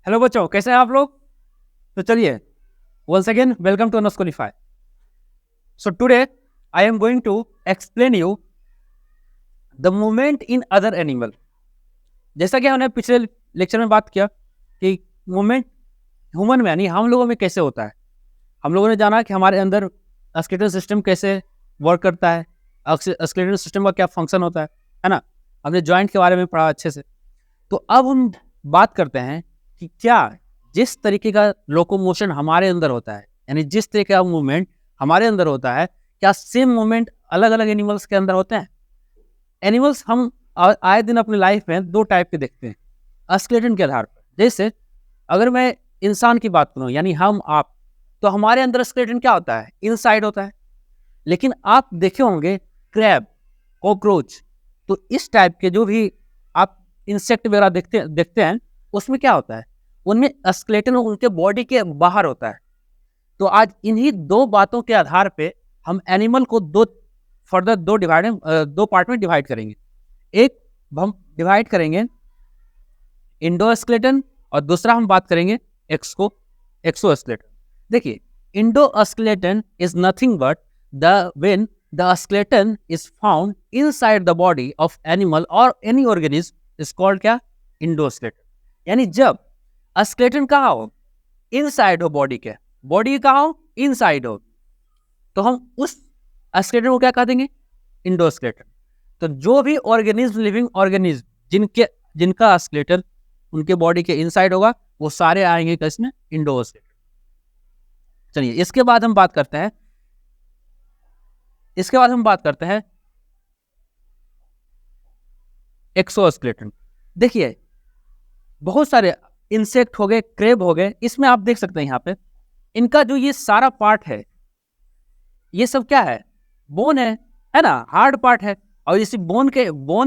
Hello बच्चों, कैसे हैं आप लोग। तो चलिए, once again welcome to Anascolify. So today I am going to explain you the movement in other animal. जैसा कि हमने पिछले लेक्चर में बात किया कि मूवमेंट ह्यूमन में यानी हम लोगों में कैसे होता है। हम लोगों ने जाना कि हमारे अंदर स्केलेटल सिस्टम कैसे वर्क करता है, स्केलेटल सिस्टम का क्या फंक्शन होता है ना। हमने जॉइंट के बारे में पढ़ा अच्छे से। तो अब हम बात करते हैं कि क्या जिस तरीके का लोकोमोशन हमारे अंदर होता है, यानी जिस तरीके का मूवमेंट हमारे अंदर होता है, क्या सेम मूवमेंट अलग अलग एनिमल्स के अंदर होते हैं। एनिमल्स हम आए दिन अपनी लाइफ में दो टाइप के देखते हैं स्केलेटन के आधार पर। जैसे अगर मैं इंसान की बात करूं यानी हम आप, तो हमारे अंदर स्केलेटन क्या होता है, इनसाइड होता है। लेकिन आप देखे होंगे क्रैब, कॉकरोच, तो इस टाइप के जो भी आप इंसेक्ट वगैरह देखते हैं उसमें क्या होता है, उनमें स्केलेटन उनके बॉडी के बाहर होता है। तो आज इन्हीं दो बातों के आधार पे हम एनिमल को दो पार्ट में डिवाइड करेंगे। एक हम डिवाइड करेंगे इंडोस्केलेटन और दूसरा हम बात करेंगे एक्सोस्केलेटन। देखिए, endoskeleton is nothing but when the skeleton is found inside the body of animal or any organism is called क्या, इंडोस्केलेटन। यानी जब स्केलेटन कहाँ हो, इनसाइड हो बॉडी के, बॉडी कहाँ हो, इनसाइड हो, तो हम उस स्केलेटन को क्या कह देंगे, इंडोस्केलेटन। तो जो भी ऑर्गेनिज्म, लिविंग ऑर्गेनिज्म जिनका स्केलेटन उनके बॉडी के इनसाइड होगा, वो सारे आएंगे किसमें, इंडोस्केलेटन। चलिए, इसके बाद हम बात करते हैं एक्सोस्केलेटन। देखिए, बहुत सारे इंसेक्ट हो गए, क्रेब हो गए, इसमें आप देख सकते हैं यहाँ पे इनका जो ये सारा पार्ट है, ये सब क्या है, बोन है ना, हार्ड पार्ट है। और इसी बोन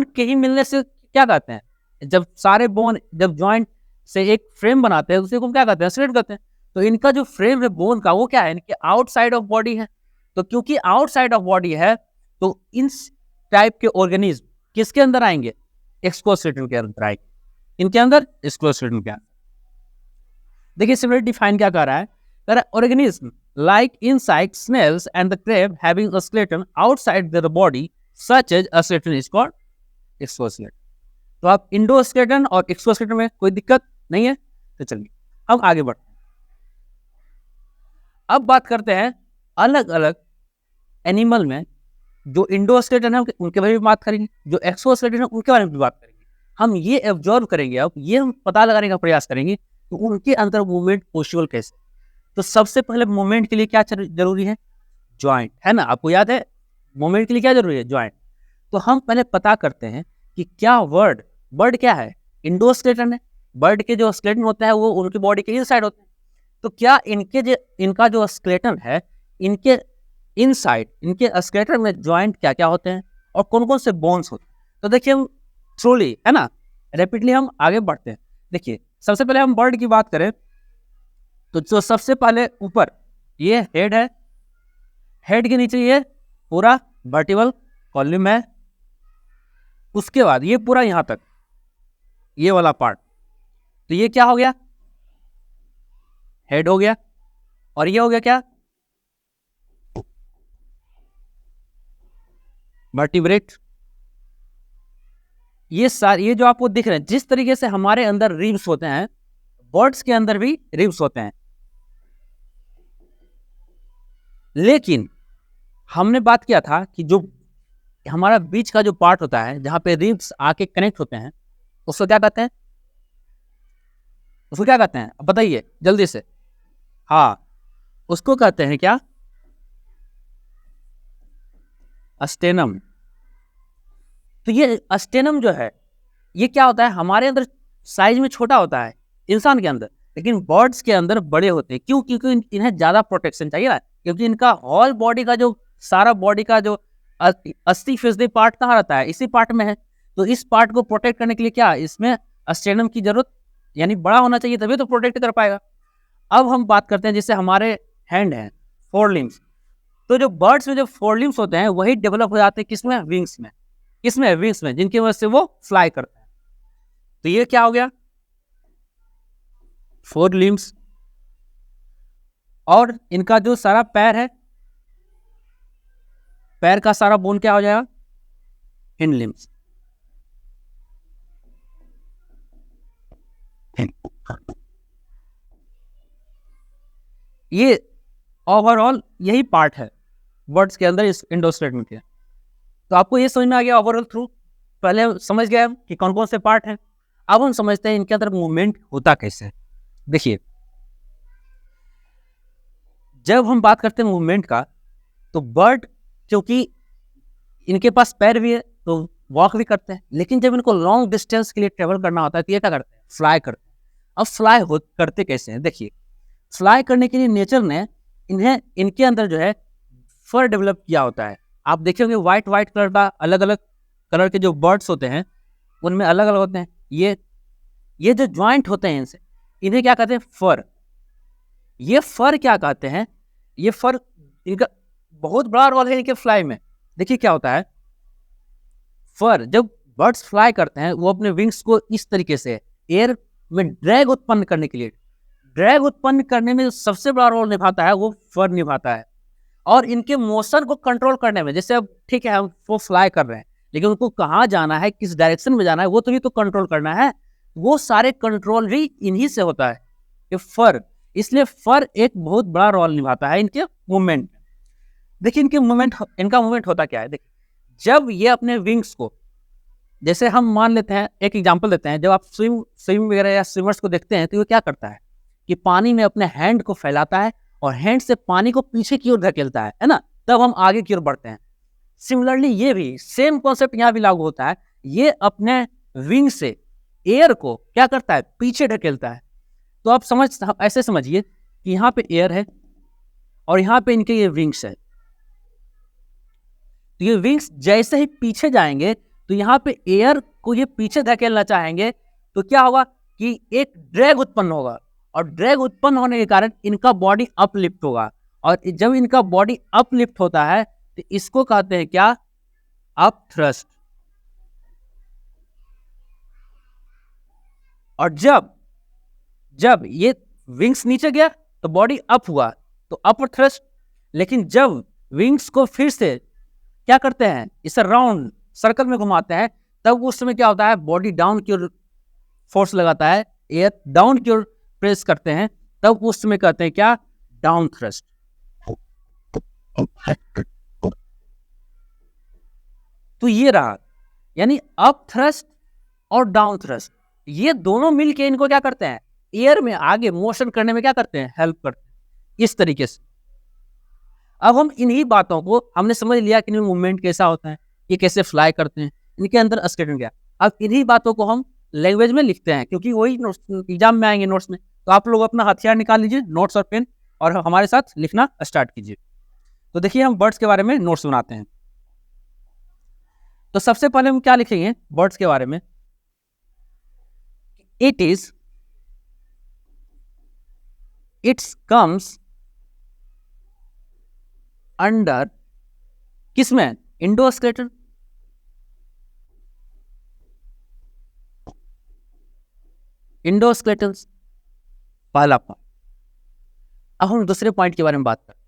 के ही मिलने से क्या कहते हैं, जब सारे बोन जब जॉइंट से एक फ्रेम बनाते हैं उसे को क्या कहते हैं, स्केलेटन कहते हैं। तो इनका जो फ्रेम है बोन का, वो क्या है, इनके आउटसाइड ऑफ बॉडी है। तो क्योंकि आउटसाइड ऑफ बॉडी है, तो इन टाइप के ऑर्गेनिज्म किसके अंदर आएंगे, एक्सोस्केलेटन के अंदर आएंगे, इनके अंदर एक्सोस्केलेटन के अंदर। देखिए, सिमिलर डिफाइन क्या कर रहा है, organism like insects, snails and the crab having a skeleton outside their body such as a skeleton is called exoskeleton। तो आप इंडोस्केलेटन और एक्सोस्केलेटन में कोई दिक्कत नहीं है। तो चलिए हम आगे बढ़ते हैं। अब बात करते हैं अलग अलग एनिमल में, जो इंडोस्केलेटन है उनके बारे में बात करेंगे, जो एक्सोस्केलेटन है उनके बारे में भी बात करेंगे। हम ये ऑब्जर्व करेंगे, अब ये हम पता लगाने का प्रयास करेंगे तो उनके अंदर मूवमेंट पॉसिबल कैसे। तो सबसे पहले मूवमेंट के लिए क्या जरूरी है, जॉइंट, है ना। आपको याद है मूवमेंट के लिए क्या जरूरी है, जॉइंट। तो हम पहले पता करते हैं कि क्या बर्ड क्या है, इंडोस्केलेटन है। बर्ड के जो स्केलेटन होता है वो उनकी बॉडी के इनसाइड होते हैं। तो क्या इनका जो स्केलेटन है, इनके इनसाइड, इनके स्केलेटन में जॉइंट क्या क्या होते हैं और कौन कौन से बोन्स होते हैं। तो देखिए, हम थ्रोली, है ना, रैपिडली हम आगे बढ़ते हैं। देखिए, सबसे पहले हम बर्ड की बात करें तो जो सबसे पहले ऊपर ये हेड है, हेड के नीचे ये पूरा वर्टिकल कॉलम है, उसके बाद ये पूरा यहां तक ये वाला पार्ट, तो ये क्या हो गया, हेड हो गया। और ये हो गया क्या, वर्टिब्रेट। ये जो आपको दिख रहे हैं, जिस तरीके से हमारे अंदर रिब्स होते हैं, बर्ड्स के अंदर भी रिब्स होते हैं। लेकिन हमने बात किया था कि जो हमारा बीच का जो पार्ट होता है जहां पे रिब्स आके कनेक्ट होते हैं, उसको क्या कहते हैं, अब बताइए जल्दी से। हाँ, उसको कहते हैं क्या, अस्टेनम। तो ये अस्टेनम जो है, ये क्या होता है, हमारे अंदर साइज में छोटा होता है इंसान के अंदर, लेकिन बर्ड्स के अंदर बड़े होते हैं। क्यों, क्योंकि इन्हें ज्यादा प्रोटेक्शन चाहिए ना, क्योंकि इनका होल बॉडी का जो सारा बॉडी का जो 80% पार्ट कहाँ रहता है, इसी पार्ट में है। तो इस पार्ट को प्रोटेक्ट करने के लिए क्या, इसमें अस्टेनम की जरूरत, यानी बड़ा होना चाहिए, तभी तो प्रोटेक्ट कर पाएगा। अब हम बात करते हैं, जैसे हमारे हैंड है, फोर लिम्स। तो जो बर्ड्स में जो फोर लिम्स होते हैं वही डेवलप हो जाते हैं किसमें, विंग्स में। किसमें, विंग्स में, जिनकी वजह से वो फ्लाई करते हैं। तो ये क्या हो गया, 4 लिम्स, और इनका जो सारा पैर है, पैर का सारा बोन क्या हो जाएगा, हिंड लिम्स। ये ओवरऑल यही पार्ट है वर्ड्स के अंदर, इस इंडोस्केलेटन के। तो आपको ये समझ में आ गया ओवरऑल थ्रू, पहले समझ गए हम कि कौन कौन से पार्ट हैं। अब हम समझते हैं इनके अंदर मूवमेंट होता कैसे है। देखिए, जब हम बात करते हैं मूवमेंट का, तो बर्ड, क्योंकि इनके पास पैर भी है तो वॉक भी करते हैं, लेकिन जब इनको लॉन्ग डिस्टेंस के लिए ट्रेवल करना होता है तो ये क्या करते हैं, फ्लाई करते हैं। अब फ्लाई करते कैसे हैं, देखिए, फ्लाई करने के लिए नेचर ने इनके अंदर जो है फर डेवलप किया होता है। आप देखेंगे व्हाइट कलर का, अलग अलग कलर के जो बर्ड्स होते हैं उनमें अलग अलग होते हैं। ये जो ज्वाइंट होते हैं इनसे, इन्हें क्या कहते हैं, फर। ये फर क्या कहते हैं, ये फर, इनका बहुत बड़ा रोल है इनके फ्लाई में। देखिए क्या होता है, फर, जब बर्ड्स फ्लाई करते हैं वो अपने विंग्स को इस तरीके से एयर में ड्रैग उत्पन्न करने के लिए, ड्रैग उत्पन्न करने में जो सबसे बड़ा रोल निभाता है वो फर निभाता है। और इनके मोशन को कंट्रोल करने में, जैसे अब ठीक है हम वो फ्लाई कर रहे हैं, लेकिन उनको कहाँ जाना है, किस डायरेक्शन में जाना है, वो तो भी तो कंट्रोल करना है। वो सारे कंट्रोल भी इन्हीं से होता है, ये फर। इसलिए फर एक बहुत बड़ा रोल निभाता है इनके मूवमेंट में। देखिए इनका मूवमेंट होता क्या है। देखिए, जब ये अपने विंग्स को, जैसे हम मान लेते हैं, एक एग्जांपल देते हैं, जब आप स्विम वगैरह या स्विमर्स को देखते हैं तो वो क्या करता है कि पानी में अपने हैंड को फैलाता है और हैंड से पानी को पीछे की ओर धकेलता है ना, तब हम आगे की ओर बढ़ते हैं। सिमिलरली ये भी सेम कॉन्सेप्ट यहाँ भी लागू होता है। ये अपने विंग से एयर को क्या करता है, पीछे ढकेलता है। तो आप ऐसे समझिए कि यहाँ पे एयर है और यहाँ पे इनके ये विंग्स है। तो ये विंग्स जैसे ही पीछे जाएंगे तो यहाँ पे एयर को ये पीछे धकेलना चाहेंगे, तो क्या होगा कि एक ड्रैग उत्पन्न होगा, और ड्रैग उत्पन्न होने के कारण इनका बॉडी अपलिफ्ट होगा। और जब इनका बॉडी अपलिफ्ट होता है तो इसको कहते हैं क्या, अप थ्रस्ट। और जब ये विंग्स नीचे गया तो बॉडी अप हुआ, तो अपर थ्रस्ट। लेकिन जब विंग्स को फिर से क्या करते हैं, इसे राउंड सर्कल में घुमाते हैं, तब उस समय क्या होता है, बॉडी डाउन की ओर फोर्स लगाता है, एयर डाउन की ओर प्रेस करते हैं, तब उस समय कहते हैं क्या, डाउन थ्रस्ट। तो ये रहा, यानी अप थ्रस्ट और डाउन थ्रस्ट, ये दोनों मिलके इनको क्या करते हैं, एयर में आगे मोशन करने में क्या करते हैं, हेल्प करते हैं, इस तरीके से। अब हम इन्हीं बातों को हमने समझ लिया कि इनमें मूवमेंट कैसा होता है, ये कैसे फ्लाई करते हैं, इनके अंदर स्केलेटन क्या। अब इन्हीं बातों को हम लैंग्वेज में लिखते हैं, क्योंकि वही एग्जाम में आएंगे नोट्स में। तो आप लोग अपना हथियार निकाल लीजिए, नोट्स और पेन, और हमारे साथ लिखना स्टार्ट कीजिए। तो देखिए हम बर्ड्स के बारे में नोट्स बनाते हैं। तो सबसे पहले हम क्या लिखेंगे बर्ड्स के बारे में, इट्स कम्स अंडर, किसमें, इंडोस्केलेटन। इंडोस्केलेटन पहला पॉइंट। अब हम दूसरे पॉइंट के बारे में बात करते हैं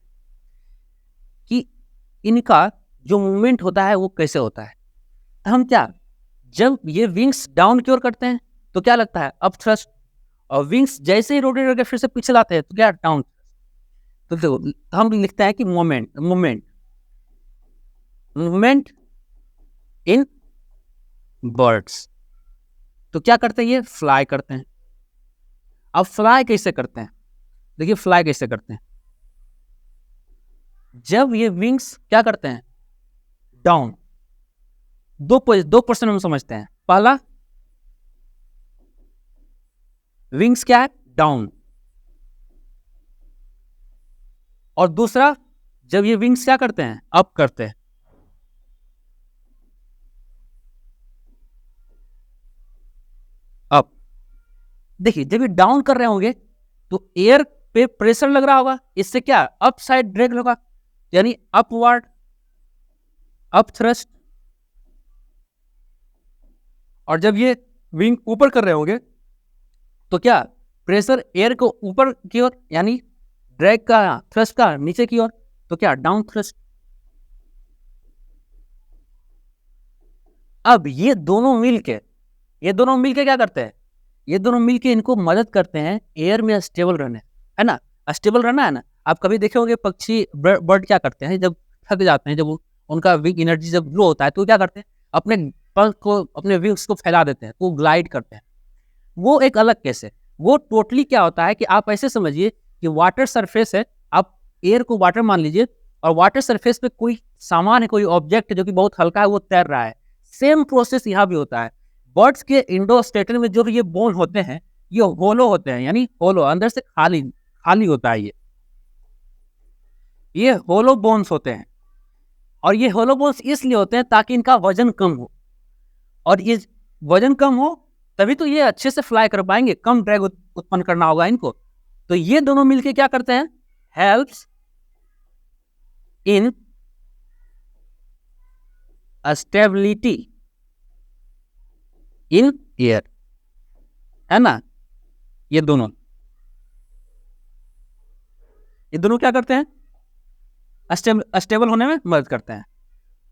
कि इनका जो मूवमेंट होता है वो कैसे होता है। हम क्या, जब ये विंग्स डाउन की ओर करते हैं तो क्या लगता है, अप थ्रस्ट, और विंग्स जैसे ही रोटेट करके फिर से पीछे लाते हैं तो क्या, डाउन। तो देखो हम लिखते हैं कि मूवमेंट इन बर्ड्स। तो क्या करते हैं, ये फ्लाई करते हैं। अब फ्लाई कैसे करते हैं, देखिए फ्लाई कैसे करते हैं, जब ये विंग्स क्या करते हैं, डाउन, दो पर्सन हम समझते हैं। पहला, विंग्स क्या है, डाउन, और दूसरा, जब ये विंग्स क्या करते हैं, अप करते हैं। अप, देखिए जब ये डाउन कर रहे होंगे तो एयर पे प्रेशर लग रहा होगा, इससे क्या, अप साइड ड्रैग होगा, यानी अपवर्ड, अप थ्रस्ट। और जब ये विंग ऊपर कर रहे होंगे तो क्या, प्रेशर एयर को ऊपर की ओर यानी ड्रैग का थ्रस्ट का नीचे की ओर, तो क्या डाउन थ्रस्ट। अब ये दोनों मिलके क्या करते हैं, ये दोनों मिलके इनको मदद करते हैं एयर में स्टेबल रहने, है ना, स्टेबल रहना है ना। आप कभी देखे होंगे पक्षी बर्ड क्या करते हैं, जब थक जाते हैं, जब उनका विंग एनर्जी जब लो होता है तो क्या करते हैं, अपने पंख को, अपने विंग्स को फैला देते हैं, तो ग्लाइड करते हैं। वो एक अलग केस है। वो टोटली क्या होता है कि आप ऐसे समझिए कि वाटर सरफेस है, आप एयर को वाटर मान लीजिए, और वाटर सरफेस पे कोई सामान है, कोई ऑब्जेक्ट है जो कि बहुत हल्का है, वो तैर रहा है। सेम प्रोसेस यहाँ भी होता है। बर्ड्स के इंडोस्टेटन में जो ये बोन होते हैं, ये होलो होते हैं, यानी होलो, अंदर से खाली खाली होता है। ये होलो बोन्स होते हैं, और ये होलो बोन्स इसलिए होते हैं ताकि इनका वजन कम हो, और ये वजन कम हो तभी तो ये अच्छे से फ्लाई कर पाएंगे, कम ड्रैग उत्पन्न करना होगा इनको। तो ये दोनों मिलके क्या करते हैं, helps in stability in air, है ना। ये दोनों क्या करते हैं, स्टेबल होने में मदद करते हैं।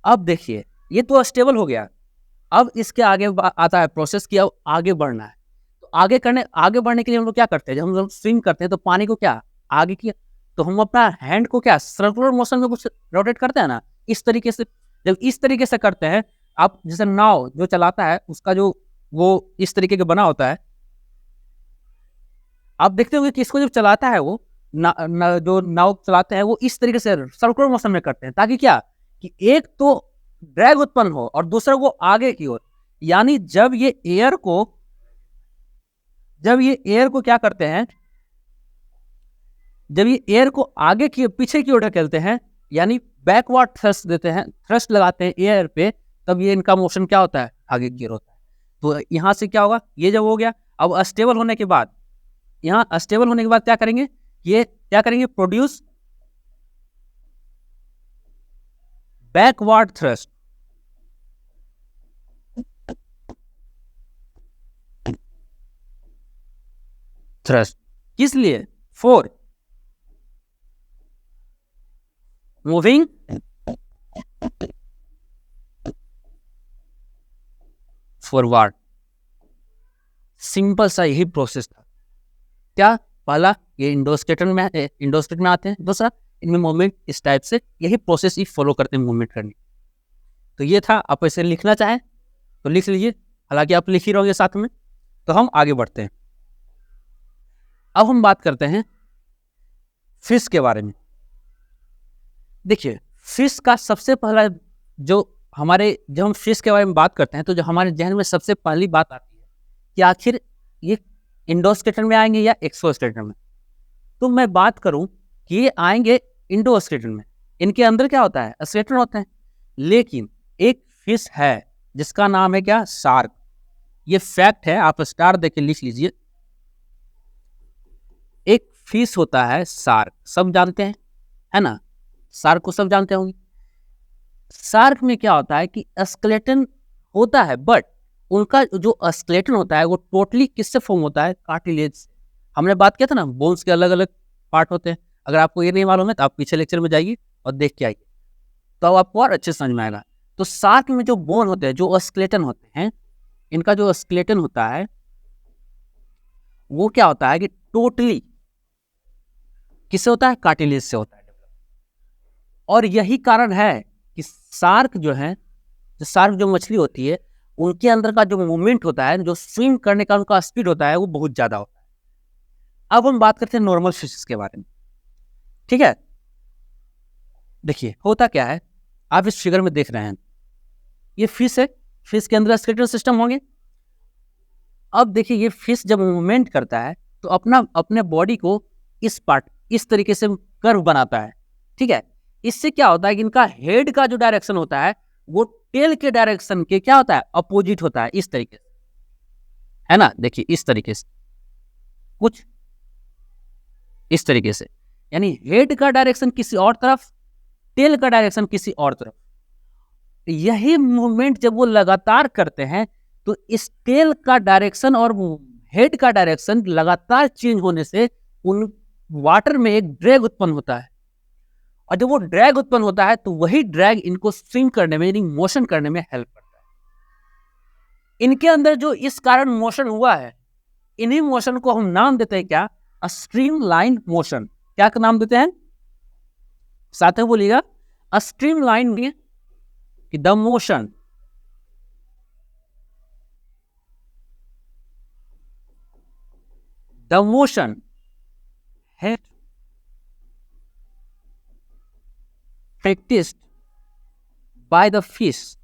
अब देखिए, ये तो स्टेबल हो गया। अब इसके आगे आता है प्रोसेस की, अब आगे बढ़ना है। तो आगे बढ़ने के लिए हम लोग क्या करते हैं, जब हम लोग स्विम करते हैं तो पानी को क्या आगे किया, तो हम अपना हैंड को क्या सर्कुलर मोशन में कुछ रोटेट करते हैं ना, इस तरीके से। जब इस तरीके से करते हैं, आप जैसे नाव जो चलाता है उसका जो वो इस तरीके का बना होता है, आप देखते होंगे कि इसको जब चलाता है वो जो नाव चलाते हैं वो इस तरीके से सर्कुलर मोशन में करते हैं, ताकि क्या कि एक तो ड्रैग उत्पन्न हो और दूसरा वो आगे की ओर। यानी जब ये एयर को क्या करते हैं, जब ये एयर को आगे की पीछे की ओर ढकेलते हैं, यानी बैकवर्ड थ्रस्ट देते हैं, थ्रस्ट लगाते हैं एयर पे, तब ये इनका मोशन क्या होता है, आगे की ओर होता है। तो यहां से क्या होगा, ये जब हो गया, अब स्टेबल होने के बाद, यहाँ स्टेबल होने के बाद क्या करेंगे, ये क्या करेंगे, प्रोड्यूस बैकवर्ड थ्रस्ट। किस लिए, फॉर मूविंग फॉरवर्ड। सिंपल सा यही प्रोसेस था। क्या, पहला ये इंडोस्टेटन में आते हैं, दूसरा इनमें मूवमेंट इस टाइप से, यही प्रोसेस ही फॉलो करते हैं मूवमेंट करने। तो ये था, आप ऐसे लिखना चाहें तो लिख लीजिए, हालांकि आप लिख ही रहोगे साथ में। तो हम आगे बढ़ते हैं। अब हम बात करते हैं फिश के बारे में। देखिए, फिश का सबसे पहला जब हम फिश के बारे में बात करते हैं तो जो हमारे जहन में सबसे पहली बात आती है कि आखिर ये इंडोस्टेटन में आएंगे या एक्सोस्टेटन में। तो मैं बात करूं कि ये आएंगे इंडोस्टेटन में। इनके अंदर क्या होता है, स्केलेटन होते हैं। लेकिन एक फिश है जिसका नाम है क्या, शार्क। ये फैक्ट है, आप स्टार देके लिख लीजिए। एक फिश होता है शार्क, सब जानते हैं, है ना, शार्क को सब जानते होंगे। शार्क में क्या होता है कि स्केलेटन होता है, बट उनका जो स्केलेटन होता है वो टोटली किससे फॉर्म होता है, कार्टिलेज से। हमने बात किया था ना, बोन्स के अलग अलग पार्ट होते हैं। अगर आपको ये नहीं मालूम है तो आप पीछे लेक्चर में जाइए और देख के आइए, तो अब आपको और अच्छे से समझ में आएगा। तो शार्क में जो बोन होते हैं, जो स्केलेटन होते हैं, इनका जो स्केलेटन होता है वो क्या होता है कि टोटली किससे होता है, कार्टिलेज से होता है। और यही कारण है कि शार्क जो मछली होती है, उनके अंदर का जो मूवमेंट होता है, जो स्विम करने का उनका स्पीड होता है, वो बहुत ज्यादा होता है। अब हम बात करते हैं नॉर्मल फिशेस के बारे में, ठीक है। देखिए होता क्या है, आप इस फिगर में देख रहे हैं, ये फिश है, फिश के अंदर स्केलेटल सिस्टम होंगे। अब देखिए, ये फिश जब मूवमेंट करता है तो अपने बॉडी को इस तरीके से कर्व बनाता है, ठीक है। इससे क्या होता है कि इनका हेड का जो डायरेक्शन होता है वो टेल के डायरेक्शन के क्या होता है, अपोजिट होता है, इस तरीके से, है ना। देखिए इस तरीके से, कुछ इस तरीके से, यानी हेड का डायरेक्शन किसी और तरफ, टेल का डायरेक्शन किसी और तरफ। यही मूवमेंट जब वो लगातार करते हैं तो इस टेल का डायरेक्शन और हेड का डायरेक्शन लगातार चेंज होने से उन वाटर में एक ड्रैग उत्पन्न होता है, और जब वो ड्रैग उत्पन्न होता है तो वही ड्रैग इनको स्विंग करने में यानी मोशन करने में हेल्प करता है। इनके अंदर जो इस कारण मोशन हुआ है, इन्हीं मोशन को हम नाम देते हैं क्या? अ स्ट्रीमलाइन मोशन। क्या का नाम देते हैं? साथ में बोलिएगा, अ स्ट्रीमलाइन की द मोशन है practiced by the fish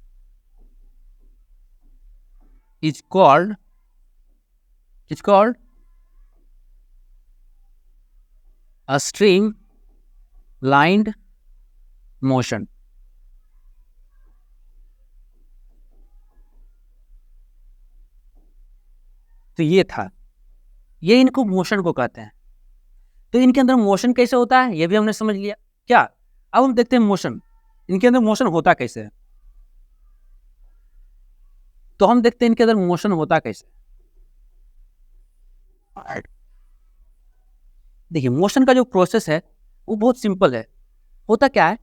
is called a streamlined motion। तो ये था, ये इनको मोशन को कहते हैं। तो इनके अंदर मोशन कैसे होता है ये भी हमने समझ लिया क्या? अब हम देखते हैं मोशन, इनके अंदर मोशन होता कैसे है। तो हम देखते हैं इनके अंदर मोशन होता कैसे। देखिए, मोशन का जो प्रोसेस है वो बहुत सिंपल है। होता क्या है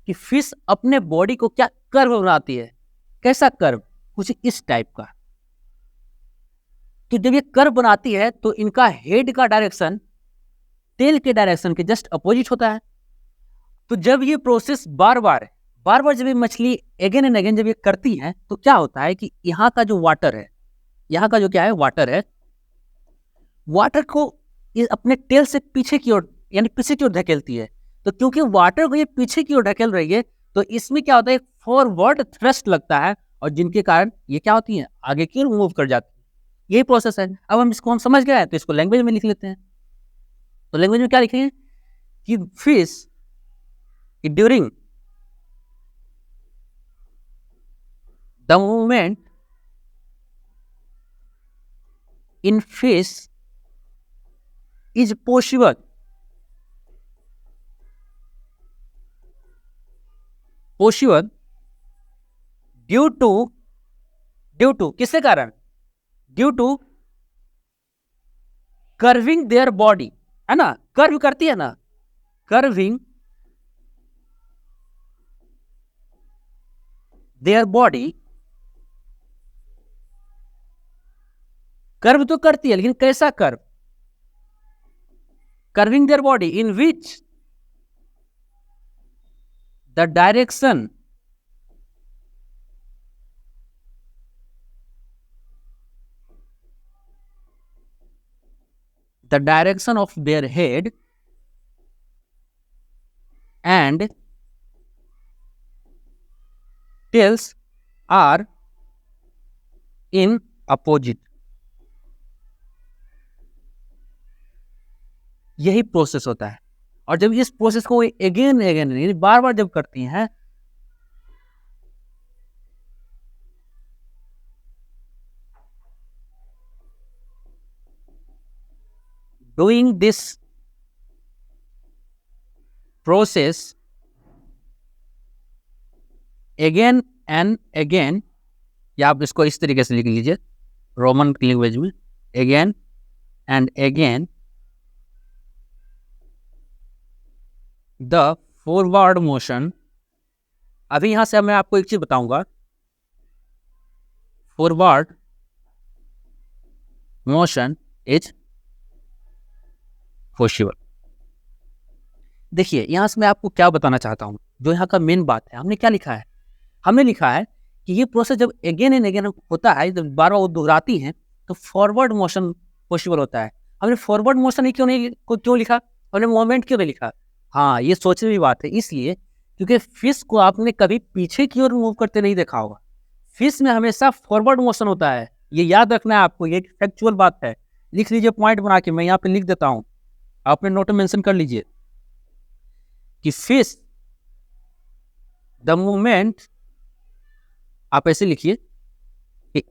कि फिश अपने बॉडी को क्या कर्व बनाती है। कैसा कर्व? कुछ इस टाइप का। तो जब ये कर्व बनाती है तो इनका हेड का डायरेक्शन टेल के डायरेक्शन के जस्ट अपोजिट होता है। तो जब ये प्रोसेस बार बार जब ये मछली अगेन एंड अगेन जब ये करती है तो क्या होता है कि यहाँ का जो वाटर है, यहाँ का जो क्या है वाटर है, वाटर को ये अपने टेल से पीछे की ओर यानी पीछे की ओर धकेलती है। तो क्योंकि वाटर को ये पीछे की ओर ढकेल रही है तो इसमें क्या होता है, फॉरवर्ड थ्रस्ट लगता है, और जिनके कारण ये क्या होती है, आगे की ओर मूव कर जाती है। यही प्रोसेस है। अब हम इसको समझ गए तो इसको लैंग्वेज में लिख लेते हैं। तो लैंग्वेज में क्या लिखेंगे कि fish during the movement in fish is possible due to किसके कारण? Due to curving their body, है ना, कर्व करती है ना, कर्विंग देयर बॉडी। कर्व तो करती है लेकिन कैसा curve? Curving their body in which the direction of their head and tails are in opposite। यही प्रोसेस होता है। और जब इस प्रोसेस को अगेन बार बार जब करती हैं doing this process again and again, या आप इसको इस तरीके से लिख लीजिए रोमन लैंग्वेज में, again and again the forward motion। अभी यहां से मैं आपको एक चीज बताऊंगा, फॉरवर्ड मोशन इज पॉसिबल। देखिए, यहां से मैं आपको क्या बताना चाहता हूं, जो यहाँ का मेन बात है। हमने क्या लिखा है? हमने लिखा है कि ये प्रोसेस जब अगेन एंड अगेन होता है, जब बार बार वो दोहराती हैं तो फॉरवर्ड मोशन पॉसिबल होता है। हमने फॉरवर्ड मोशन ही क्यों लिखा? हमने मोमेंट क्यों नहीं लिखा? हाँ, ये सोचने की बात है। इसलिए क्योंकि फिश को आपने कभी पीछे की ओर मूव करते नहीं देखा होगा। फिश में हमेशा फॉरवर्ड मोशन होता है, ये याद रखना है आपको, ये फैक्चुअल बात है। लिख लीजिए पॉइंट बना के, मैं यहाँ पे लिख देता हूँ, आपने नोट में मेंशन कर लीजिए कि फिश द मूवमेंट, आप ऐसे लिखिए कि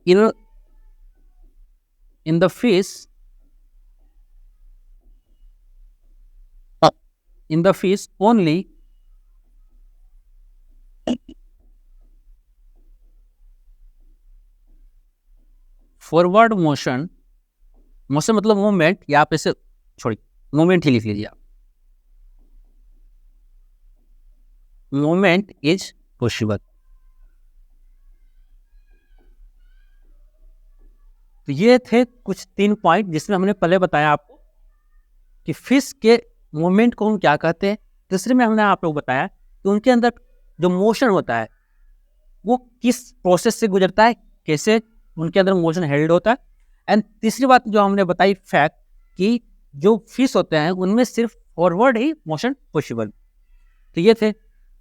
in the fish only forward motion motion मतलब मूवमेंट, या आप इसे छोड़िए, मूवमेंट ही लिख लीजिए आप, मूवमेंट इज पॉसिबल। तो ये थे कुछ 3 पॉइंट जिसमें हमने पहले बताया आपको कि फिश के मूवमेंट को हम क्या कहते हैं। दूसरे में हमने आप लोग बताया कि उनके अंदर जो मोशन होता है वो किस प्रोसेस से गुजरता है, कैसे उनके अंदर मोशन हेल्ड होता है। एंड तीसरी बात जो हमने बताई फैक्ट कि जो फिश होते हैं उनमें सिर्फ फॉरवर्ड ही मोशन पॉसिबल। तो ये थे,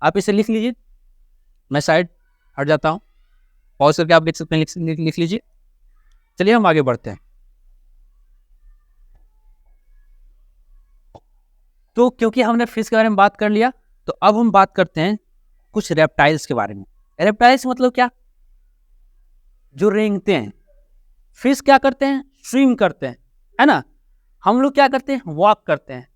आप इसे लिख लीजिए, मैं साइड हट जाता हूँ, पॉज करके आप लिख सकते हैं, लिख लीजिए। चलिए हम आगे बढ़ते हैं। तो क्योंकि हमने फिश के बारे में बात कर लिया, तो अब हम बात करते हैं कुछ रेप्टाइल्स के बारे में। रेप्टाइल्स मतलब क्या, जो रेंगते हैं। फिश क्या करते हैं, स्विम करते हैं, है ना। हम लोग क्या करते हैं, वॉक करते हैं।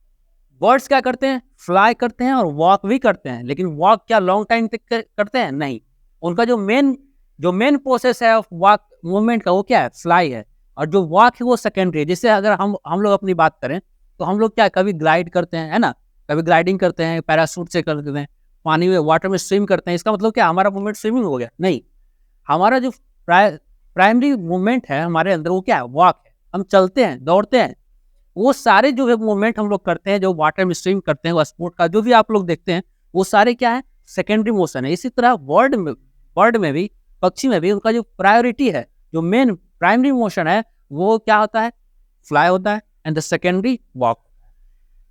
बर्ड्स क्या करते हैं, फ्लाई करते हैं और वॉक भी करते हैं। लेकिन वॉक क्या लॉन्ग टाइम तक करते हैं, नहीं। उनका जो मेन प्रोसेस है वॉक मूवमेंट का, वो क्या है, फ्लाई है। और जो वॉक है वो सेकेंडरी है। जैसे अगर हम लोग अपनी बात करें तो हम लोग क्या, कभी ग्लाइड करते हैं, है ना, कभी ग्लाइडिंग करते हैं, पैराशूट से करते हैं, पानी में वाटर में स्विम करते हैं। इसका मतलब क्या, हमारा मूवमेंट स्विमिंग हो गया, नहीं। हमारा जो प्राइमरी मूवमेंट है हमारे अंदर, वो क्या है, वॉक है। हम चलते हैं, दौड़ते हैं। वो सारे जो है मूवमेंट हम लोग करते हैं, जो वाटर में स्विम करते हैं, वो स्पोर्ट का जो भी आप लोग देखते हैं, वो सारे क्या है, सेकेंडरी मोशन है। इसी तरह बर्ड में भी, पक्षी में भी उनका जो प्रायोरिटी है, जो मेन प्राइमरी मोशन है, वो क्या होता है, फ्लाई होता है, एंड द सेकेंडरी वॉक।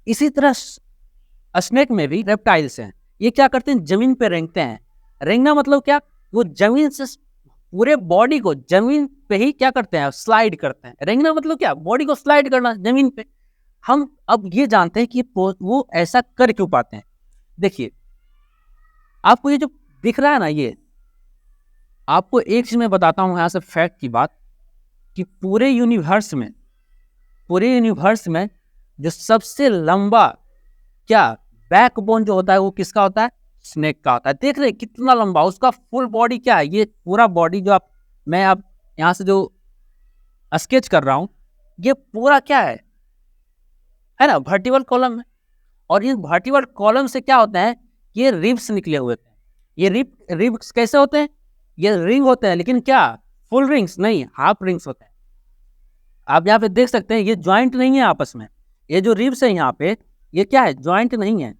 इसी तरह स्नेक में भी रेप्टाइल्स हैं। ये क्या करते हैं, जमीन पे रेंगते हैं। रेंगना मतलब क्या, वो जमीन से पूरे बॉडी को जमीन पे ही क्या करते हैं, स्लाइड करते हैं। रेंगना मतलब क्या, बॉडी को स्लाइड करना जमीन पे। हम अब ये जानते हैं कि वो ऐसा कर क्यों पाते हैं। देखिए, आपको ये जो दिख रहा है ना, ये आपको एक चीज मैं बताता हूं यहां से फैक्ट की बात, कि पूरे यूनिवर्स में जो सबसे लंबा क्या बैकबोन जो होता है, वो किसका होता है, स्नेक का होता है। देख रहे कितना लंबा, उसका फुल बॉडी क्या है, ये पूरा बॉडी जो मैं आप यहां से जो स्केच कर रहा हूं, ये पूरा क्या है ना, वर्टिकल कॉलम है। और ये वर्टिकल कॉलम से क्या होता है, ये रिब्स निकले हुए थे। ये रिब्स कैसे होते हैं, ये रिंग होते हैं, लेकिन क्या फुल रिंग्स नहीं, हाफ रिंग्स होते हैं। आप यहाँ पे देख सकते हैं, ये ज्वाइंट नहीं है आपस में। ये जो रिब्स है यहाँ पे, ये क्या है, ज्वाइंट नहीं है।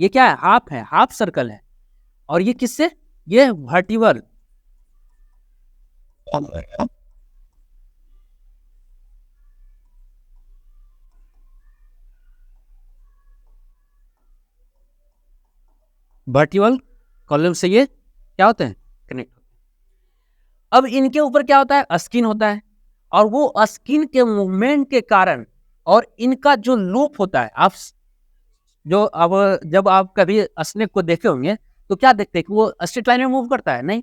ये क्या है, हाफ सर्कल है। और ये किससे, ये वर्टिकल कॉलम से ये क्या होते हैं, कनेक्ट होते हैं। अब इनके ऊपर क्या होता है, स्किन होता है। और वो स्किन के मूवमेंट के कारण, और इनका जो लूप होता है, आप जो अब जब आप कभी स्नेक को देखे होंगे तो क्या देखते हैं कि वो स्ट्रेट लाइन में मूव करता है, नहीं।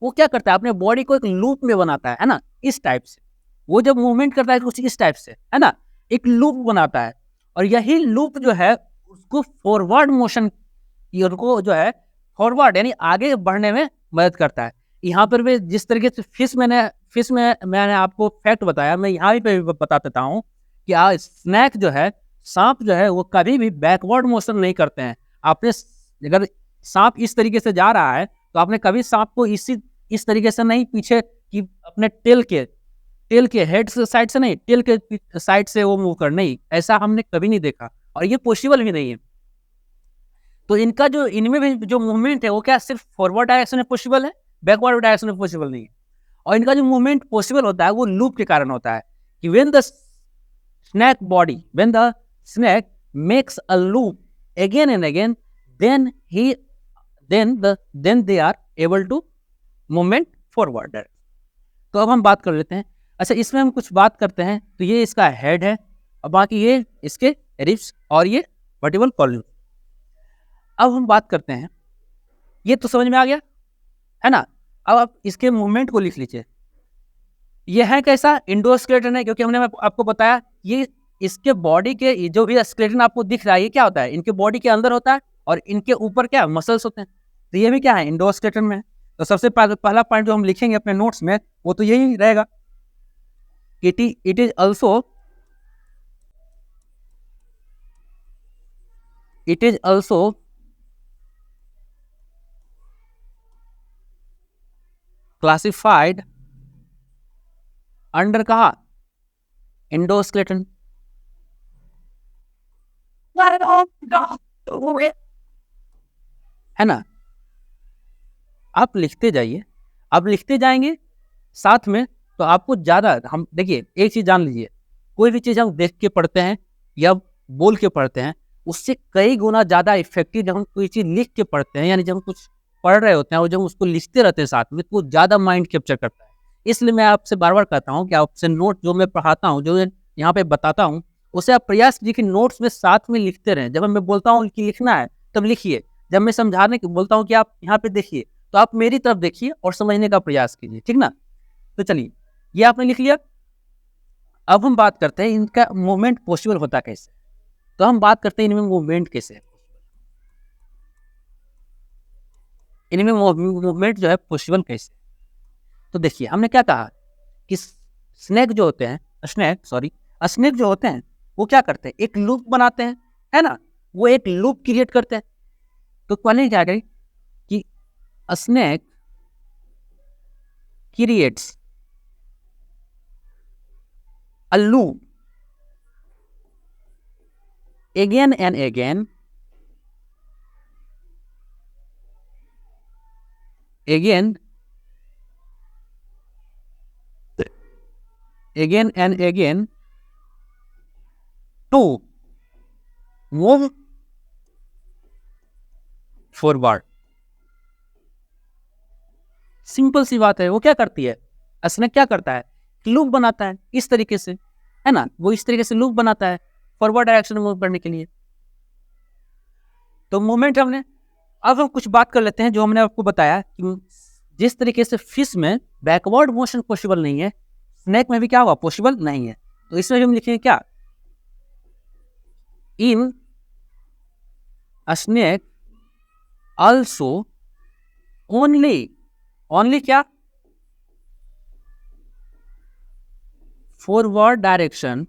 वो क्या करता है, अपने बॉडी को एक लूप में बनाता है ना, इस टाइप से। वो जब मूवमेंट करता है तो इस टाइप से, है ना, एक लूप बनाता है। और यही लूप जो है उसको फॉरवर्ड मोशन, उनको जो है फॉरवर्ड यानी आगे बढ़ने में मदद करता है। यहाँ पर भी जिस तरीके से फिश में मैंने आपको फैक्ट बताया, मैं यहाँ पे भी बता देता हूँ कि स्नैक जो है, सांप जो है, वो कभी भी बैकवर्ड मोशन नहीं करते हैं। आपने अगर सांप इस तरीके से जा रहा है तो आपने कभी सांप को इस तरीके से नहीं पीछे कि अपने टेल के हेड साइड से नहीं, टेल के साइड से वो मूव कर, नहीं, ऐसा हमने कभी नहीं देखा। और ये पॉसिबल भी नहीं है। तो इनका जो इनमें भी जो मूवमेंट है वो क्या सिर्फ फॉरवर्ड डायरेक्शन में पॉसिबल है, बैकवर्ड डायरेक्शन में पॉसिबल नहीं है। और इनका जो मूवमेंट पॉसिबल होता है वो लूप के कारण होता है कि when the snake makes a loop again and again, then they are able to movement forward. तो अब हम बात कर लेते हैं। अच्छा, इसमें हम कुछ बात करते हैं। तो ये इसका हेड है और बाकी ये इसके रिब्स और ये वर्टिकल कॉलम। अब हम बात करते हैं, ये तो समझ में आ गया, है ना। अब आप इसके मूवमेंट को लिख लीजिए। ये है कैसा, इंडोस्केलेटन है, क्योंकि हमने आपको बताया ये इसके बॉडी के जो भी स्केलेटन आपको दिख रहा है, ये क्या होता है, इनके बॉडी के अंदर होता है और इनके ऊपर क्या मसल्स होते हैं। तो ये भी क्या है, इंडोस्केलेटन में है। तो सबसे पहला पॉइंट जो हम लिखेंगे अपने नोट्स में वो तो यही रहेगा। it is also classified under कहा, एंडोस्केलेटन। है ना। आप लिखते जाइए, आप लिखते जाएंगे साथ में, तो आपको ज्यादा, हम देखिए एक चीज जान लीजिए, कोई भी चीज हम देख के पढ़ते हैं या बोल के पढ़ते हैं, उससे कई गुना ज्यादा इफेक्टिव जब हम कोई चीज लिख के पढ़ते हैं, यानी जब हम कुछ पढ़ रहे होते हैं और जब उसको लिखते रहते हैं साथ में, तो ज्यादा माइंड कैप्चर करता है। इसलिए मैं आपसे बार बार कहता हूँ कि आपसे नोट जो मैं पढ़ाता हूँ, जो यहाँ पे बताता हूँ, उसे आप प्रयास कीजिए कि नोट्स में साथ में लिखते रहें। जब मैं बोलता हूँ कि लिखना है तब लिखिए, जब मैं समझाने की बोलता हूँ कि आप यहाँ पे देखिए, तो आप मेरी तरफ देखिए और समझने का प्रयास कीजिए, ठीक ना। तो चलिए, ये आपने लिख लिया। अब हम बात करते हैं इनका मूवमेंट पॉसिबल होता कैसे। तो हम बात करते हैं इनमें मूवमेंट कैसे, इनमें मूवमेंट जो है पॉसिबल कैसे। तो देखिए, हमने क्या कहा कि स्नेक जो होते हैं, स्नेक जो होते हैं वो क्या करते हैं, एक लूप बनाते हैं, है ना। वो एक लूप क्रिएट करते हैं। तो पहले क्या करें कि snake creates a loop again and again, again and again to move forward। Simple सी बात है। वो क्या करती है, स्नेक क्या करता है, लूप बनाता है इस तरीके से, है ना। वो इस तरीके से लूप बनाता है फॉरवर्ड डायरेक्शन में मूव करने के लिए। तो मूवमेंट हमने, अब हम कुछ बात कर लेते हैं जो हमने आपको बताया कि जिस तरीके से फिश में बैकवर्ड मोशन पॉसिबल नहीं है, स्नेक में भी क्या होगा, पॉसिबल नहीं है। तो इसमें हम लिखेंगे क्या, इन स्नेक आल्सो ओनली क्या, forward direction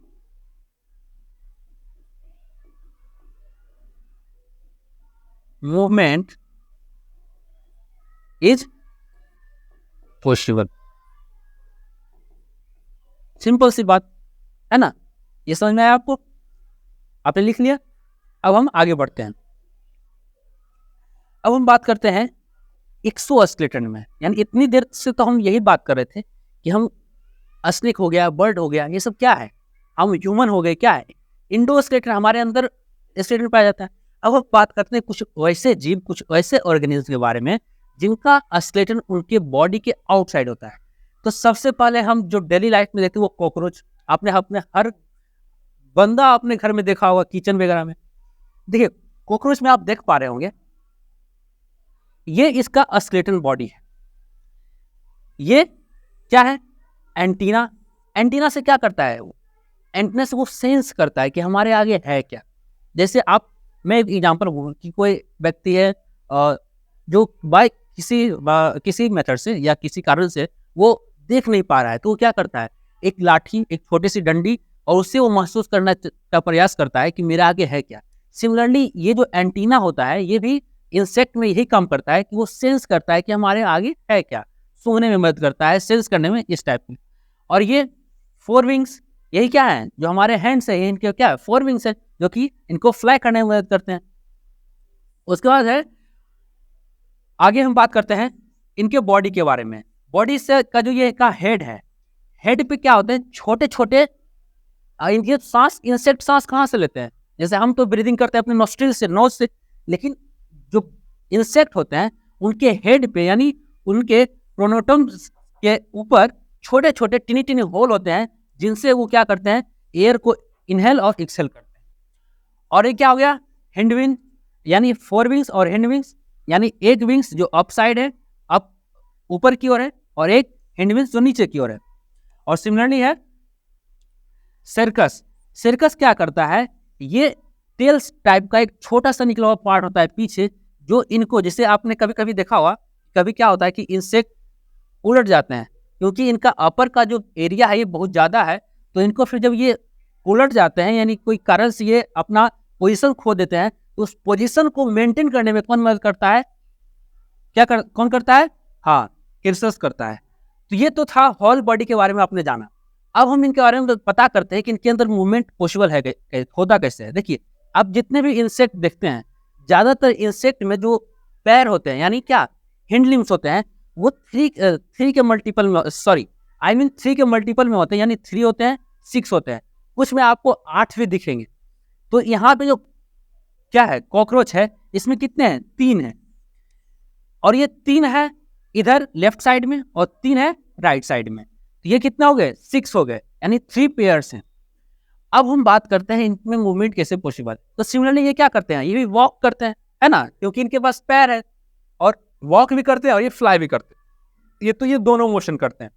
movement is possible. Simple सी बात है ना, ये समझ में आया आपको, आपने लिख लिया। अब हम आगे बढ़ते हैं। अब हम बात करते हैं एक्सोस्केलेटन में। यानी इतनी देर से तो हम यही बात कर रहे थे कि हम स्नेक हो गया, बर्ड हो गया, ये सब क्या है, हम ह्यूमन हो गए, क्या है। इंडोस्केलेटन हमारे अंदर स्केलेटन पाया जाता है। अब हम बात करते हैं कुछ वैसे जीव, कुछ वैसे ऑर्गेनिज्म के बारे में जिनका स्केलेटन उनके बॉडी के आउटसाइड होता है। तो सबसे पहले हम जो डेली लाइफ में देखते हैं वो कॉकरोच। आपने अपने हर बंदा अपने घर में देखा होगा, किचन वगैरह में। देखिए, कॉकरोच में आप देख पा रहे होंगे, ये इसका स्केलेटन बॉडी है। ये क्या है, एंटीना। एंटीना से क्या करता है वो, एंटीना से वो सेंस करता है कि हमारे आगे है क्या। जैसे आप, मैं एक एग्जांपल बोलूं कि कोई व्यक्ति है जो बाय किसी मेथड से या किसी कारण से वो देख नहीं पा रहा है, तो वो क्या करता है, एक लाठी, एक छोटी सी डंडी, और उससे वो महसूस करने का प्रयास करता है कि मेरे आगे है क्या। सिमिलरली ये जो एंटीना होता है, ये भी इंसेक्ट में यही काम करता है कि वो सेंस करता है कि हमारे आगे है क्या, सूंघने में मदद करता है, सेंस करने में, इस टाइप में। और ये 4 विंग्स, यही क्या है, जो हमारे हैंड्स है, इनके क्या है, 4 विंग्स है, जो कि इनको फ्लाई करने में मदद करते हैं। उसके बाद है, आगे हम बात करते हैं इनके बॉडी के बारे में। बॉडी से का जो ये का हेड है, हेड पे क्या होते हैं, छोटे छोटे इनके सांस, इंसेक्ट सांस कहाँ से लेते हैं, जैसे हम तो ब्रीदिंग करते हैं अपने नोस्ट्रिल से, नोज से, लेकिन जो इंसेक्ट होते हैं उनके हेड पे, यानी उनके प्रोनोटम्स के ऊपर छोटे छोटे टिनी टिनी होल होते हैं, जिनसे वो क्या करते हैं, एयर को इनहेल और एक्सहेल करते हैं। और ये क्या हो गया, हैंड विंग, यानी 4 विंग्स और हैंड विंग्स, यानी एक विंग्स जो अप साइड है, अप ऊपर की ओर है, और एक हैंड विंग्स जो नीचे की ओर है। और सिमिलरली है सर्कस। सर्कस क्या करता है, ये टेल्स टाइप का एक छोटा सा निकला हुआ पार्ट होता है पीछे, जो इनको, जैसे आपने कभी कभी देखा होगा, कभी क्या होता है कि इंसेक्ट उलट जाते हैं, क्योंकि इनका अपर का जो एरिया है ये बहुत ज़्यादा है, तो इनको फिर जब ये उलट जाते हैं यानी कोई कारण से ये अपना पोजीशन खो देते हैं, तो उस पोजीशन को मेंटेन करने में कौन मदद करता है? कौन करता है? हाँ, कैल्शियस करता है। तो ये तो था होल बॉडी के बारे में आपने जाना। अब हम इनके बारे में पता करते हैं कि इनके अंदर मूवमेंट पॉसिबल है, होता कैसे है। देखिए, आप जितने भी इंसेक्ट देखते हैं, ज़्यादातर इंसेक्ट में जो पैर होते हैं यानी क्या हिंड लिम्स होते हैं, वो थ्री के मल्टीपल में, थ्री के मल्टीपल में होते हैं, यानी 3 होते हैं, 6 होते हैं, कुछ में आपको 8 भी दिखेंगे। तो यहाँ पे जो क्या है कॉकरोच है, इसमें कितने हैं? 3 है, और ये 3 है इधर लेफ्ट साइड में और 3 है राइट साइड में। तो ये कितना हो गए? 6 हो गए, यानी 3 पेयर्स हैं। अब हम बात करते हैं इनमें मूवमेंट कैसे पॉसिबल। तो सिमिलरली ये क्या करते हैं? ये भी वॉक करते हैं, है ना, क्योंकि इनके पास पैर है, और वॉक भी करते हैं और ये फ्लाई भी करते हैं। ये दोनों मोशन करते हैं।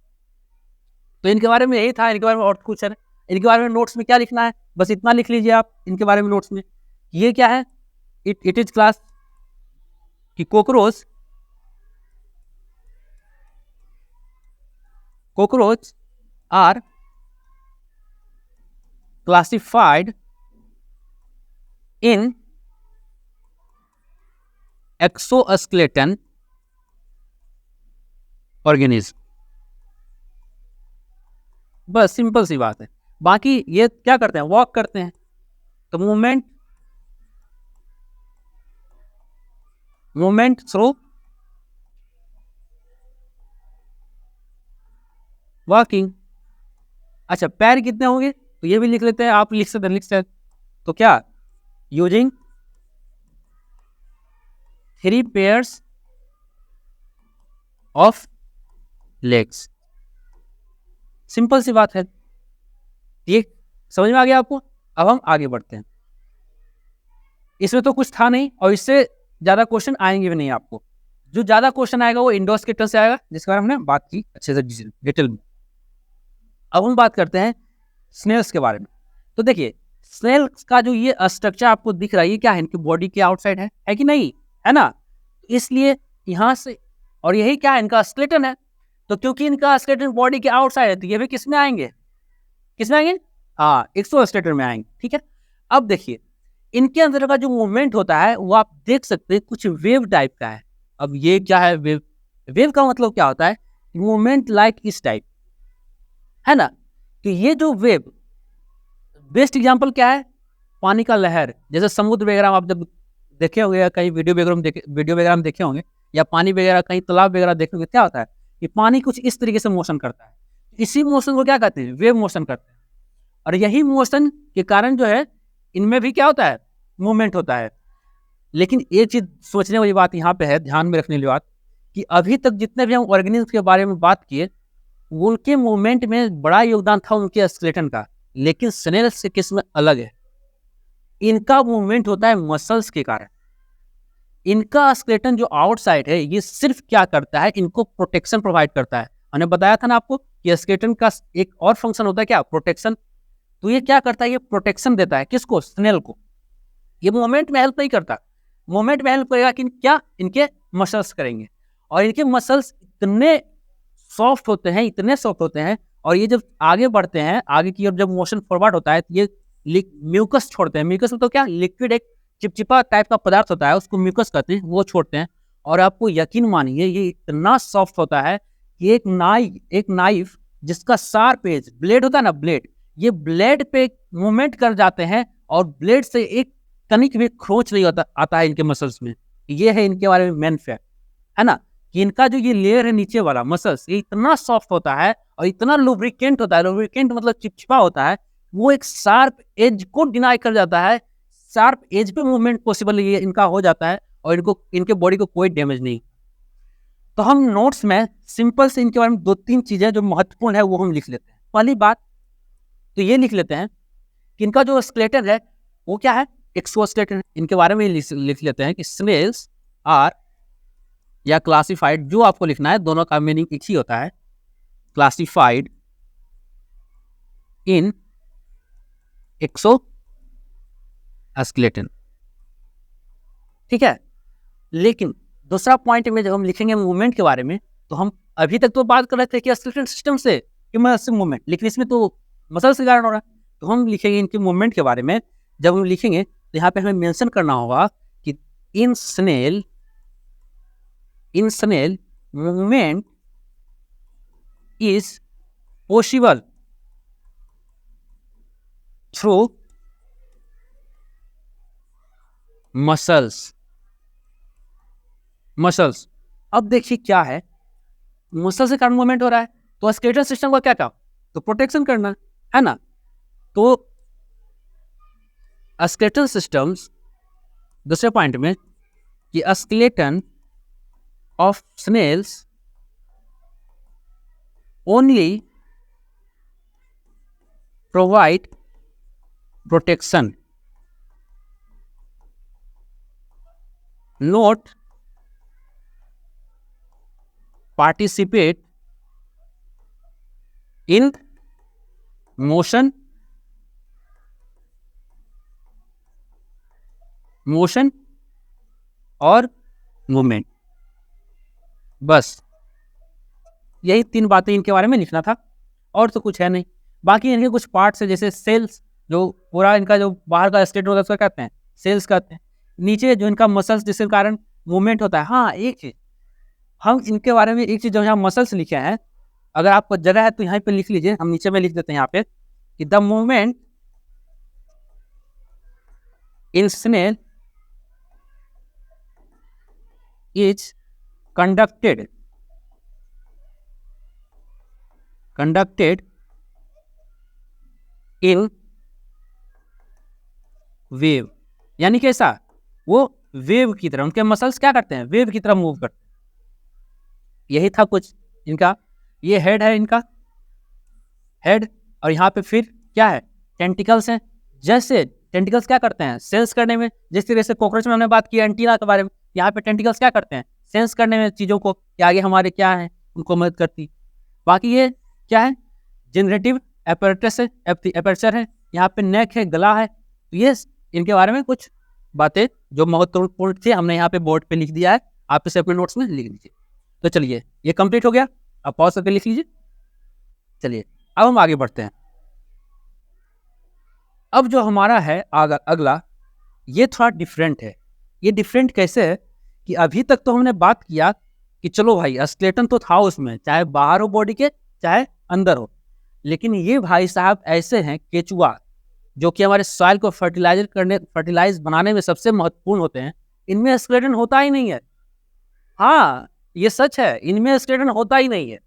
तो इनके बारे में यही था, इनके बारे में और कुछ है, इनके बारे में नोट्स में क्या लिखना है, बस इतना लिख लीजिए आप इनके बारे में नोट्स में। ये क्या है? इट इज क्लास कि cockroach are classified in exoskeleton organism। बस सिंपल सी बात है। बाकी ये क्या करते हैं? वॉक करते हैं। तो मूवमेंट थ्रू वॉकिंग। अच्छा, पैर कितने होंगे? तो ये भी लिख लेते हैं, आप लिख सकते हैं। तो क्या? Using 3 pairs of legs. Simple सी बात है, ये समझ में आ गया आपको? अब हम आगे बढ़ते हैं। इसमें तो कुछ था नहीं, और इससे ज्यादा क्वेश्चन आएंगे भी नहीं आपको। जो ज्यादा क्वेश्चन आएगा वो इंडोस्केलेटन से आएगा, जिसके बारे में हमने बात की अच्छे से डिटेल में। अब हम बात करते हैं स्नेल्स के बारे में। तो देखिए, स्नेल्स का जो ये स्ट्रक्चर आपको दिख रहा है, ये क्या है? इनकी बॉडी के आउटसाइड है कि नहीं? है ना? इसलिए यहां से, और यही क्या है? इनका स्केलेटन है। तो क्योंकि इनका स्केलेटन बॉडी के आउटसाइड है, तो ये भी किसमें आएंगे? हाँ, एक्सोस्केलेटन में आएंगे। ठीक है। अब देखिए, इनके अंदर का जो मूवमेंट होता है वो आप देख सकते हैं कुछ वेव टाइप का है। अब ये क्या है? वेव का मतलब क्या होता है? मूवमेंट लाइक इस टाइप, है ना। तो ये जो वेव, बेस्ट एग्जांपल क्या है? पानी का लहर। जैसे समुद्र वगैरह आप जब देखे होंगे, या कहीं वीडियो वगैरह में देखे होंगे, या पानी वगैरह कहीं तालाब वगैरह देखे होंगे, क्या होता है कि पानी कुछ इस तरीके से मोशन करता है। इसी मोशन को क्या कहते हैं? वेव मोशन करते हैं। और यही मोशन के कारण जो है इनमें भी क्या होता है? मूवमेंट होता है। लेकिन एक चीज सोचने वाली बात यहाँ पे है, ध्यान में रखने वाली बात, कि अभी तक जितने भी हम ऑर्गेनिज्म के बारे में बात किए, उनके मूवमेंट में बड़ा योगदान था उनके स्केलेटन का। लेकिन स्नेल्स के केस में अलग है, इनका मूवमेंट होता है मसल्स के कारण। इनका स्केलेटन जो आउटसाइड है, ये सिर्फ क्या करता है? इनको प्रोटेक्शन प्रोवाइड करता है। मैंने बताया था ना आपको कि स्केलेटन का एक और फंक्शन होता है, क्या? प्रोटेक्शन। तो ये क्या करता है? ये प्रोटेक्शन देता है। किसको? स्नेल को। ये मूवमेंट में हेल्प नहीं करता। मूवमेंट में हेल्प करेगा कि क्या? इनके मसल्स करेंगे। और इनके मसल्स इतने सॉफ्ट होते हैं, और ये जब आगे बढ़ते हैं, आगे की ओर जब मोशन फॉरवर्ड होता है, तो ये म्यूकस छोड़ते हैं। म्यूकस तो क्या? लिक्विड, एक चिपचिपा टाइप का पदार्थ होता है, उसको म्यूकस कहते हैं, वो छोड़ते हैं। और आपको यकीन मानिए, ये इतना सॉफ्ट होता है कि एक नाइफ जिसका शार्प एज ब्लेड होता है ना, ब्लेड, ये ब्लेड पे मूवमेंट कर जाते हैं, और ब्लेड से एक कनिक भी खरोच नहीं आता है इनके मसल्स में। ये है इनके बारे में मेन फैक्ट, है ना, कि इनका जो ये लेयर है नीचे वाला मसल्स, ये इतना सॉफ्ट होता है और इतना लुब्रिकेंट होता है। लुब्रिकेंट मतलब चिपचिपा होता है। वो एक शार्प एज को डिनाई कर जाता है। शार्प एज पे मूवमेंट पॉसिबल ये इनका हो जाता है, और इनके बॉडी को कोई डैमेज नहीं। तो हम नोट्स में सिंपल से इनके बारे में 2-3 चीजें जो महत्वपूर्ण है वो हम लिख लेते हैं। पहली बात तो ये लिख लेते हैं कि इनका जो स्केलेटन है वो क्या है? एक्सोस्केलेटन। इनके बारे में लिख लेते हैं कि स्नेल्स आर, या क्लासिफाइड, जो आपको लिखना है, दोनों का मीनिंग एक ही होता है। Classified in exoskeleton. ठीक है। लेकिन दूसरा पॉइंट में जब हम लिखेंगे मूवमेंट के बारे में, तो हम अभी तक तो बात कर रहे थे कि स्केलेटल सिस्टम से कि मसल मूवमेंट, लेकिन इसमें तो मसल से कारण हो रहा है। तो हम लिखेंगे इनके मूवमेंट के बारे में। जब हम लिखेंगे तो यहाँ पे हमें मेंशन करना होगा कि in snail movement is possible through muscles. अब देखिए क्या है, मसल से कारण मूवमेंट हो रहा है, तो स्केलेटल सिस्टम का क्या काम, तो प्रोटेक्शन करना है ना। तो स्केलेटल सिस्टम्स, दूसरे पॉइंट में कि skeleton of snails only provide protection, not participate in motion और मूवमेंट। बस यही 3 बातें इनके बारे में लिखना था, और तो कुछ है नहीं। बाकी इनके कुछ पार्ट्स है, जैसे सेल्स, जो पूरा इनका जो बाहर का स्टेट होता है उसका कहते हैं सेल्स कहते हैं। नीचे जो इनका मसल्स जिसके कारण मूवमेंट होता है। हाँ, एक चीज हम इनके बारे में, एक चीज जो यहाँ मसल्स लिखे हैं, अगर आपको जगह है तो यहाँ पे लिख लीजिए, हम नीचे में लिख देते हैं यहाँ पे कि the movement in snail is conducted in wave. यानी कैसा, वो वेव की तरह, उनके मसल्स क्या करते हैं, वेव की तरह मूव करते हैं। यही था कुछ इनका। ये हेड है इनका, हेड, और यहाँ पे फिर क्या है, टेंटिकल्स हैं। जैसे टेंटिकल्स क्या करते हैं, सेंस करने में, जिस तरह से कॉकरोच में हमने बात की एंटीना के बारे में, यहाँ पे टेंटिकल्स क्या करते हैं, सेंस करने में चीज़ों को कि आगे हमारे क्या है, उनको मदद करती। बाकी ये क्या है, जनरेटिव एपरेटस है, एपर्चर है, यहाँ पे नेक है, गला है। तो ये इनके बारे में कुछ बातें जो महत्वपूर्ण थी हमने यहाँ पे बोर्ड पे लिख दिया है, आप इसे अपने नोट्स में लिख लीजिए। तो चलिए, ये कंप्लीट हो गया, आप पॉज करके लिख लीजिए। चलिए अब हम आगे बढ़ते हैं। अब जो हमारा है अगला, ये थोड़ा डिफरेंट है। ये डिफरेंट कैसे है कि अभी तक तो हमने बात किया कि चलो भाई स्केलेटन तो था उसमें, चाहे बाहर हो बॉडी के चाहे अंदर हो, लेकिन ये भाई साहब ऐसे हैं केचुआ, जो कि हमारे सॉइल को फर्टिलाइज बनाने में सबसे महत्वपूर्ण होते हैं, इनमें स्केलेटन होता ही नहीं है। हाँ, ये सच है, इनमें स्केलेटन होता ही नहीं है।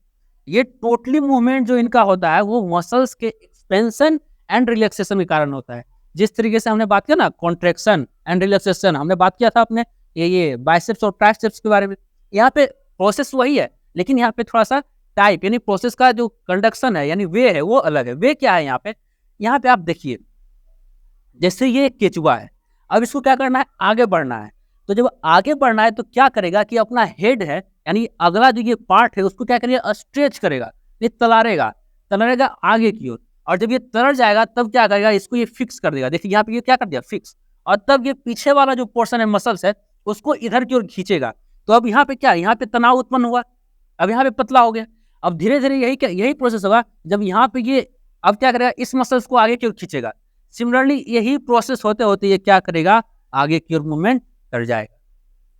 ये टोटली मूवमेंट जो इनका होता है वो मसल्स के एक्सपेंशन एंड रिलैक्सेशन के कारण होता है। जिस तरीके से हमने बात किया ना, कॉन्ट्रैक्शन एंड रिलैक्सेशन हमने बात किया था अपने ये बाइसेप्स और ट्राइसेप्स के बारे में। यहाँ पे प्रोसेस वही है, लेकिन यहाँ पे थोड़ा सा टाइप, यानी प्रोसेस का जो कंडक्शन है, यानी वे है, वो अलग है। वे क्या है यहाँ पे आप देखिए, जैसे ये केचुआ है, अब इसको क्या करना है, आगे बढ़ना है। तो जब आगे बढ़ना है तो क्या करेगा कि अपना हेड है, यानी अगला जो ये पार्ट है, उसको क्या करेगा, स्ट्रेच करेगा, ये तलारेगा आगे की ओर। और जब ये तर जाएगा तब क्या करेगा, इसको ये फिक्स कर देगा। देखिए यहाँ पे ये क्या कर दिया, फिक्स। और तब ये पीछे वाला जो पोर्शन है मसल्स है, उसको इधर की ओर खींचेगा। तो अब यहाँ पे क्या, यहाँ पे तनाव उत्पन्न हुआ, अब यहाँ पे पतला हो गया। अब धीरे धीरे यही प्रोसेस होगा, जब यहाँ पे ये अब क्या करेगा, इस मसल्स को आगे की ओर खींचेगा। सिमिलरली यही प्रोसेस होते होते ये क्या करेगा, आगे की ओर मूवमेंट कर जाएगा।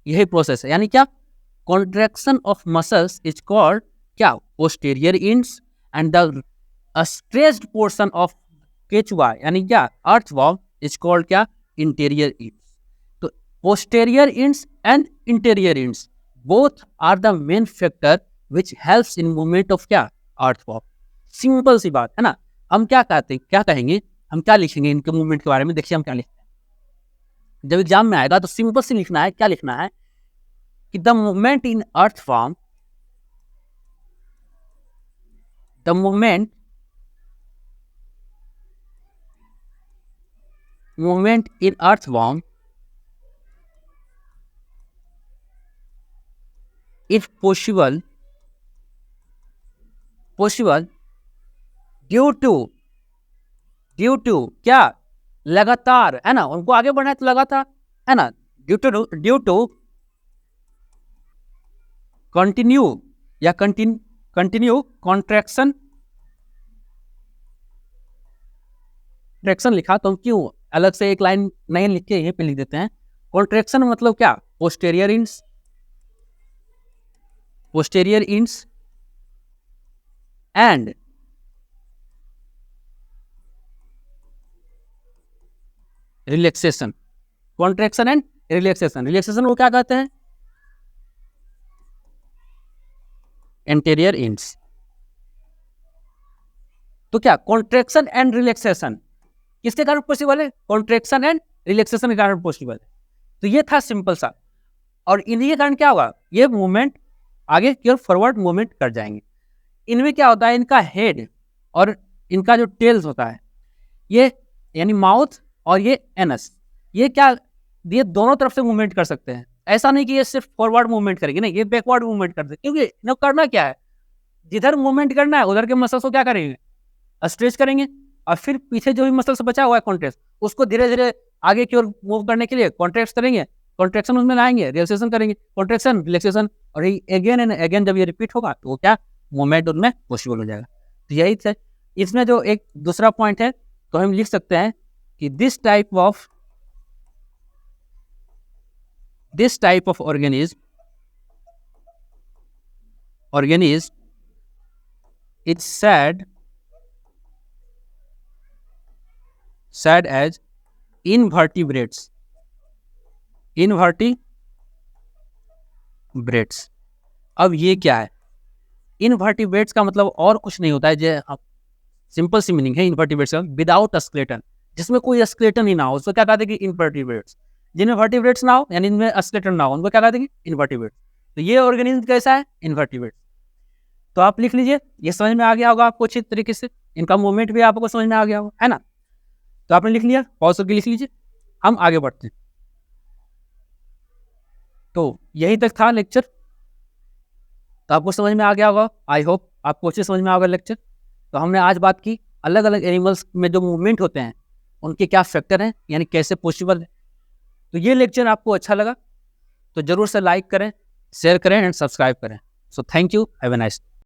यही प्रोसेस है, यानी क्या, contraction of muscles is called क्या, posterior ends, and the stretched portion of केचुआ यानी क्या, अर्थवॉर्म इज कॉल्ड क्या, इंटीरियर इंड्स। तो posterior ends and interior ends both are the main factor which helps in movement of क्या, earthworm. Simple सी बात है ना। हम क्या कहेंगे, हम क्या लिखेंगे इनके मूवमेंट के बारे में, देखिए हम क्या लिखते हैं। जब एग्जाम में आएगा तो सिंपल से लिखना है, क्या लिखना है कि the movement in earthworm, the movement in earthworm is possible due to क्या, लगातार, है ना, उनको आगे बढ़ना है तो लगातार, है ना, ड्यू टू कंटिन्यू या कंटिन्यू कॉन्ट्रैक्शन लिखा तो हम क्यों अलग से एक लाइन नहीं लिख के यहीं पे लिख देते हैं। कॉन्ट्रैक्शन मतलब क्या, posterior ends and relaxation. Contraction and relaxation को क्या कहते हैं, एंटीरियर इंड्स। तो क्या कॉन्ट्रैक्शन एंड रिलैक्सेशन किसके कारण पॉसिबल है, कॉन्ट्रैक्शन एंड रिलैक्सेशन के कारण पॉसिबल है। तो ये था सिंपल सा, और इन्हीं के कारण क्या होगा, ये मूवमेंट आगे की ओर फॉरवर्ड मूवमेंट कर जाएंगे। इनमें क्या होता है, इनका हेड और इनका जो टेल्स होता है, ये यानी माउथ और ये एनस, ये क्या, ये दोनों तरफ से मूवमेंट कर सकते हैं। ऐसा नहीं कि ये सिर्फ फॉरवर्ड मूवमेंट करेंगे, नहीं, ये बैकवर्ड मूवमेंट करते हैं, क्योंकि इन्हें करना क्या है, जिधर मूवमेंट करना है उधर के मसल्स को क्या करेंगे, स्ट्रेच करेंगे, और फिर पीछे जो भी मसल्स बचा हुआ है कॉन्ट्रैक्ट, उसको धीरे धीरे आगे की ओर मूव करने के लिए कॉन्ट्रैक्ट करेंगे, कॉन्ट्रैक्शन उसमें लाएंगे, रिलैक्सेशन करेंगे, कॉन्ट्रैक्शन रिलैक्सेशन, और अगेन एंड अगेन जब ये रिपीट होगा तो क्या मूवमेंट उनमें पॉसिबल हो जाएगा। तो यही है। इसमें जो एक दूसरा पॉइंट है, तो हम लिख सकते हैं कि this type of organism is said as invertebrates। अब ये क्या है, इनवर्टिब्रेट्स का मतलब और कुछ नहीं होता है, जो सिंपल सी मीनिंग है इनवर्टिब्रेट्स का, विदाउट स्केलेटन, जिसमें कोई स्केलेटन ही ना हो, उसको क्या कहते हैं कि इनवर्टिब्रेट्स। जिनमें वर्टिब्रेट्स ना हो यानी इनमें स्केलेटन ना हो, उनको क्या कहते हैं कि इनवर्टिब्रेट्स। तो ये ऑर्गेनिज्म कैसा है, इनवर्टिब्रेट्स। तो आप लिख लीजिए, ये समझ में आ गया होगा आपको अच्छी तरीके से, इनका मूवमेंट भी आपको समझ में आ गया होगा, है ना। तो आपने लिख लिया, पॉज करके लिख लीजिए, हम आगे बढ़ते हैं। तो यही तक था लेक्चर, तो आपको समझ में आ गया होगा, आई होप आपको अच्छे समझ में आ गया लेक्चर। तो हमने आज बात की अलग अलग एनिमल्स में जो मूवमेंट होते हैं उनके क्या फैक्टर हैं, यानी कैसे पॉसिबल है। तो ये लेक्चर आपको अच्छा लगा तो जरूर से लाइक करें, शेयर करें एंड सब्सक्राइब करें। So thank you, have a nice day.